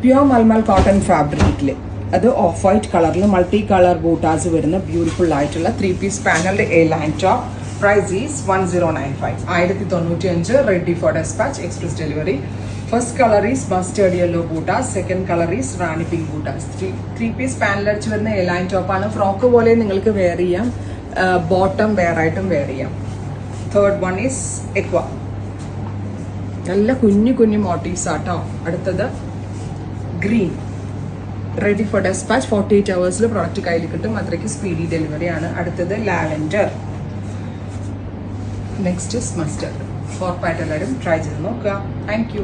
Pure malmal cotton ഫാബ്രിക്കിൽ അത് off white കളറിൽ മൾട്ടി കളർ ബൂട്ടാസ് വരുന്ന ബ്യൂട്ടിഫുൾ ആയിട്ടുള്ള 3-piece panelled A line top. Price is 1095. 1095. Ready for dispatch, express delivery. First colour is mustard yellow ബൂട്ടാസ്, second colour is rani pink ബൂട്ടാസ്. 3-piece panel അടിച്ച് വരുന്ന എ ലൈൻ ടോപ്പാണ്. ഫ്രോക്ക് പോലെ നിങ്ങൾക്ക് വെയർ ചെയ്യാം, ബോട്ടം വെയർ ആയിട്ടും വെയർ ചെയ്യാം. Third one is aqua. നല്ല കുഞ്ഞു കുഞ്ഞു മോട്ടീവ്സ് ആട്ടോ. അടുത്തത് green. Ready for despatch. 48 hours product കയ്യിൽ കിട്ടും. അത്രയ്ക്ക് സ്പീഡി ഡെലിവറി ആണ്. അടുത്തത് ലാവൻഡർ. Next is mustard. 4 പാറ്റ് എല്ലാവരും ട്രൈ ചെയ്ത് നോക്കുക. Thank U.